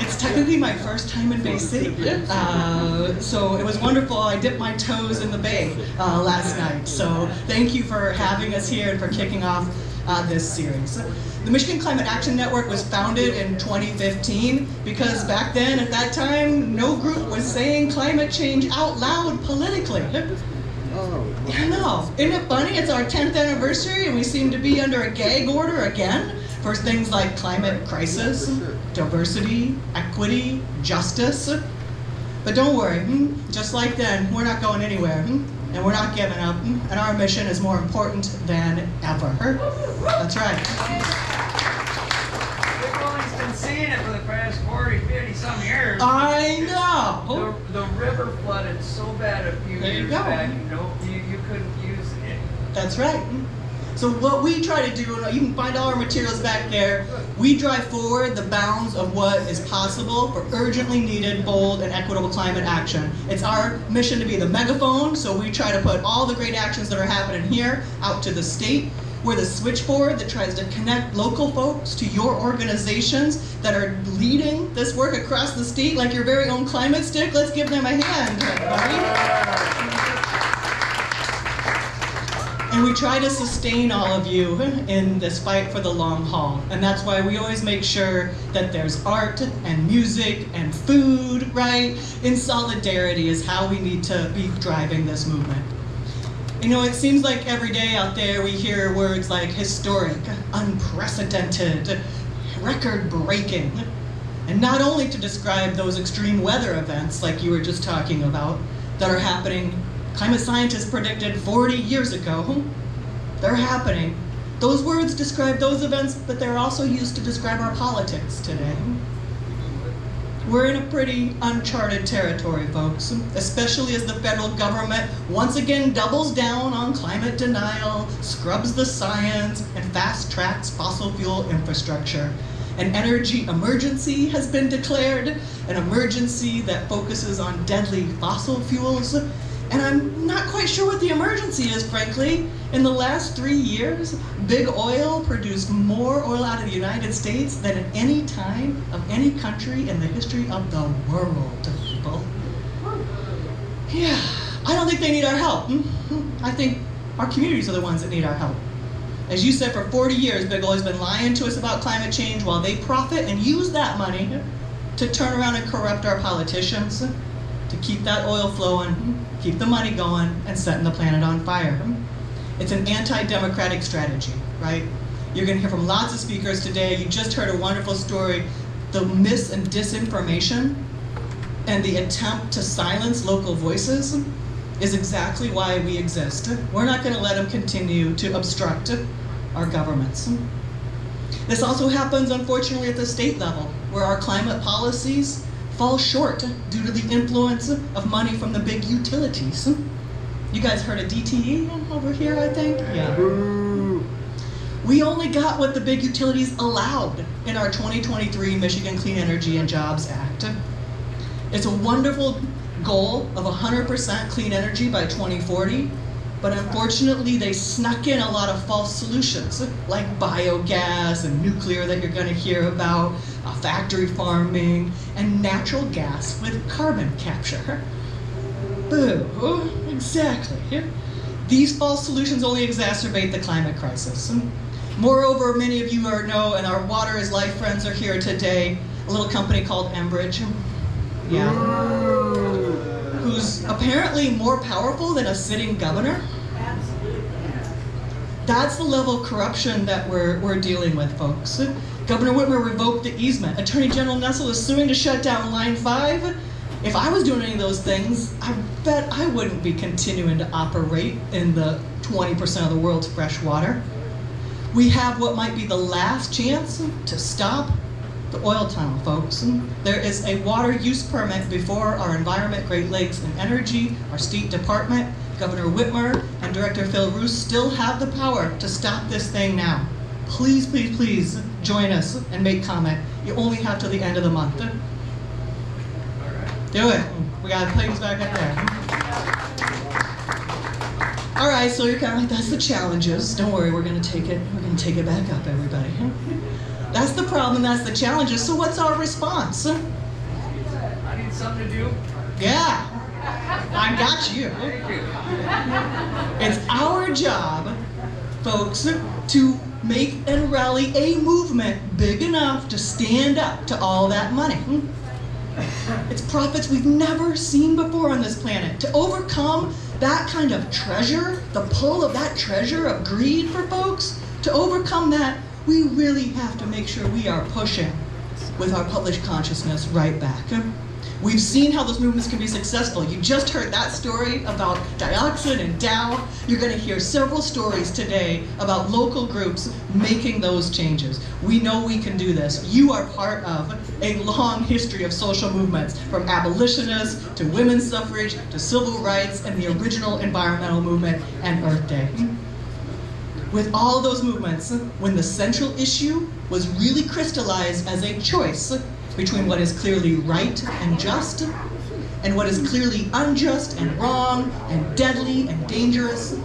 It's technically my first time in Bay City, so it was wonderful. I dipped my toes in the Bay last night, so thank you for having us here and for kicking off this series. The Michigan Climate Action Network was founded in 2015 because back then, at that time, no group was saying climate change out loud politically. I know. Isn't it funny? It's our 10th anniversary and we seem to be under a gag order again for things like climate crisis, diversity, equity, justice. But don't worry, just like then, we're not going anywhere, and we're not giving up, and our mission is more important than ever. That's right. Everyone's been seeing it for the past 40, 50 some years. I know. The river flooded so bad a few years back, you couldn't use it. That's right. So what we try to do, and you can find all our materials back there, we drive forward the bounds of what is possible for urgently needed, bold, and equitable climate action. It's our mission to be the megaphone, so we try to put all the great actions that are happening here out to the state. We're the switchboard that tries to connect local folks to your organizations that are leading this work across the state, like your very own climate stick. Let's give them a hand, everybody. And we try to sustain all of you in this fight for the long haul. And that's why we always make sure that there's art and music and food, right? In solidarity is how we need to be driving this movement. You know, it seems like every day out there we hear words like historic, unprecedented, record-breaking. And not only to describe those extreme weather events like you were just talking about that are happening. Climate scientists predicted 40 years ago. They're happening. Those words describe those events, but they're also used to describe our politics today. We're in a pretty uncharted territory, folks, especially as the federal government once again doubles down on climate denial, scrubs the science, and fast-tracks fossil fuel infrastructure. An energy emergency has been declared, an emergency that focuses on deadly fossil fuels. And I'm not quite sure what the emergency is, frankly. In the last 3 years, big oil produced more oil out of the United States than at any time of any country in the history of the world, people. Yeah, I don't think they need our help. I think our communities are the ones that need our help. As you said, for 40 years, big oil has been lying to us about climate change while they profit and use that money to turn around and corrupt our politicians, to keep that oil flowing, keep the money going, and setting the planet on fire. It's an anti-democratic strategy, right? You're gonna hear from lots of speakers today. You just heard a wonderful story. The mis and disinformation and the attempt to silence local voices is exactly why we exist. We're not gonna let them continue to obstruct our governments. This also happens, unfortunately, at the state level, where our climate policies fall short due to the influence of money from the big utilities. You guys heard of DTE over here, I think? Yeah. We only got what the big utilities allowed in our 2023 Michigan Clean Energy and Jobs Act. It's a wonderful goal of 100% clean energy by 2040, but unfortunately they snuck in a lot of false solutions like biogas and nuclear that you're going to hear about, factory farming, and natural gas with carbon capture. Boo, exactly. These false solutions only exacerbate the climate crisis. Moreover, many of you know, and our Water is Life friends are here today, a little company called Enbridge. Yeah. Who's apparently more powerful than a sitting governor. That's the level of corruption that we're dealing with, folks. Governor Whitmer revoked the easement. Attorney General Nessel is suing to shut down Line 5. If I was doing any of those things, I bet I wouldn't be continuing to operate in the 20% of the world's fresh water. We have what might be the last chance to stop the oil tunnel, folks. There is a water use permit before our Environment, Great Lakes, and Energy, our state department. Governor Whitmer and Director Phil Roos still have the power to stop this thing now. Please, please, please join us and make comment. You only have till the end of the month. Do it. We got things back up there. All right, so you're kind of like, that's the challenges. Don't worry, we're gonna take it back up, everybody. That's the problem, that's the challenges. So what's our response? I need something to do. Yeah, I got you. Thank you. It's our job, folks, to make and rally a movement big enough to stand up to all that money. It's profits we've never seen before on this planet. To overcome that kind of treasure, the pull of that treasure of greed for folks, to overcome that, we really have to make sure we are pushing with our published consciousness right back. We've seen how those movements can be successful. You just heard that story about Dioxin and Dow. You're going to hear several stories today about local groups making those changes. We know we can do this. You are part of a long history of social movements, from abolitionists to women's suffrage to civil rights and the original environmental movement and Earth Day. With all those movements, when the central issue was really crystallized as a choice between what is clearly right and just, and what is clearly unjust and wrong and deadly and dangerous,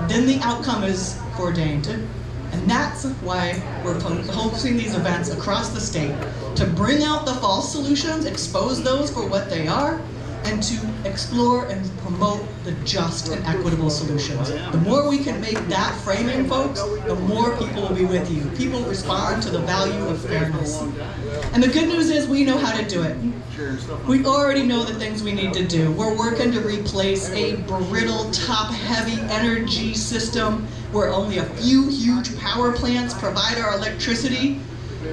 then the outcome is foreordained. And that's why we're hosting these events across the state, to bring out the false solutions, expose those for what they are, and to explore and promote the just and equitable solutions. The more we can make that framing, folks, the more people will be with you. People respond to the value of fairness. And the good news is we know how to do it. We already know the things we need to do. We're working to replace a brittle, top-heavy energy system where only a few huge power plants provide our electricity,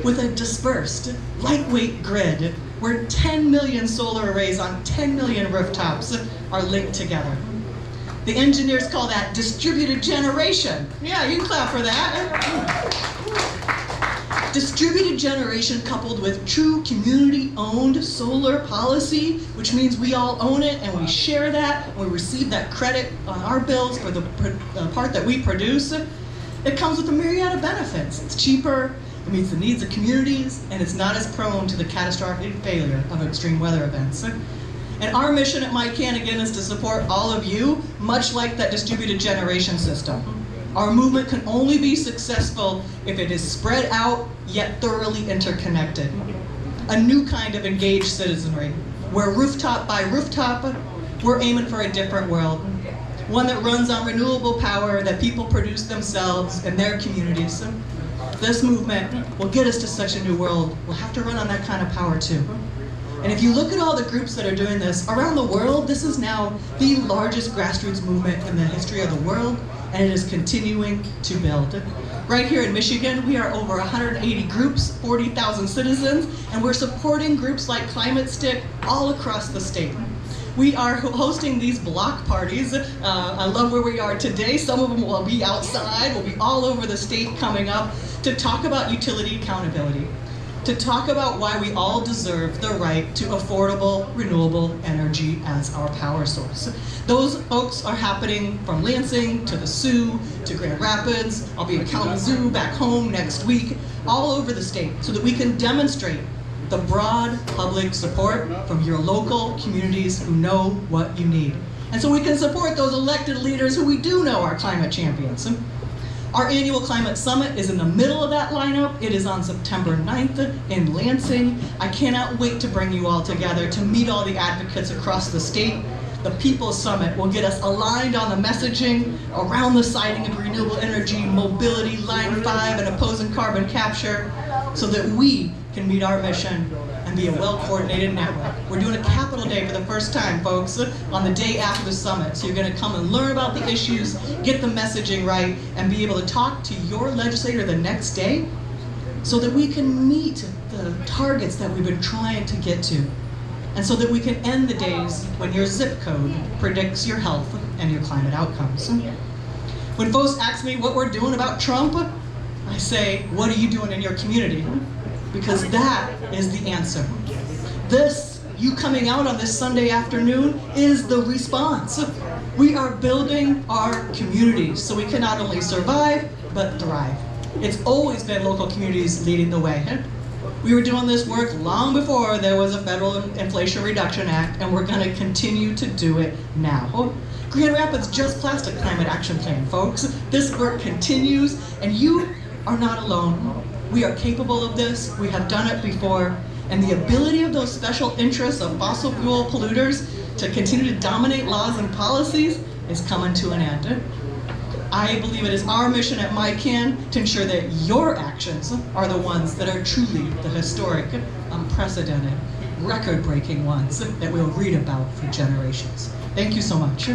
with a dispersed, lightweight grid where 10 million solar arrays on 10 million rooftops are linked together. The engineers call that distributed generation. Yeah, you can clap for that. Distributed generation coupled with true community-owned solar policy, which means we all own it and we share that, and we receive that credit on our bills for the part that we produce. It comes with a myriad of benefits. It's cheaper, it meets the needs of communities, and it's not as prone to the catastrophic failure of extreme weather events. And our mission at MyCan, again, is to support all of you, much like that distributed generation system. Our movement can only be successful if it is spread out, yet thoroughly interconnected. A new kind of engaged citizenry, where rooftop by rooftop, we're aiming for a different world. One that runs on renewable power that people produce themselves in their communities. This movement will get us to such a new world. We'll have to run on that kind of power too. And if you look at all the groups that are doing this around the world, this is now the largest grassroots movement in the history of the world, and it is continuing to build. Right here in Michigan, we are over 180 groups, 40,000 citizens, and we're supporting groups like Climate Stick all across the state. We are hosting these block parties. I love where we are today. Some of them will be outside, will be all over the state coming up to talk about utility accountability, to talk about why we all deserve the right to affordable, renewable energy as our power source. Those folks are happening from Lansing to the Sioux to Grand Rapids. I'll be in Kalamazoo back home next week, all over the state, so that we can demonstrate the broad public support from your local communities who know what you need. And so we can support those elected leaders who we do know are climate champions. Our annual Climate Summit is in the middle of that lineup. It is on September 9th in Lansing. I cannot wait to bring you all together to meet all the advocates across the state. The People's Summit will get us aligned on the messaging around the siting of renewable energy, mobility, Line 5, and opposing carbon capture, so that we can meet our mission and be a well-coordinated network. We're doing a Capital Day for the first time, folks, on the day after the summit. So you're going to come and learn about the issues, get the messaging right, and be able to talk to your legislator the next day so that we can meet the targets that we've been trying to get to. And so that we can end the days when your zip code predicts your health and your climate outcomes. When folks ask me what we're doing about Trump, I say, what are you doing in your community? Because that is the answer. This, you coming out on this Sunday afternoon, is the response. We are building our communities so we can not only survive, but thrive. It's always been local communities leading the way. We were doing this work long before there was a federal Inflation Reduction Act, and we're going to continue to do it now. Grand Rapids just passed a climate action plan, folks. This work continues, and you are not alone. We are capable of this, we have done it before, and the ability of those special interests of fossil fuel polluters to continue to dominate laws and policies is coming to an end. I believe it is our mission at MyCan to ensure that your actions are the ones that are truly the historic, unprecedented, record-breaking ones that we'll read about for generations. Thank you so much.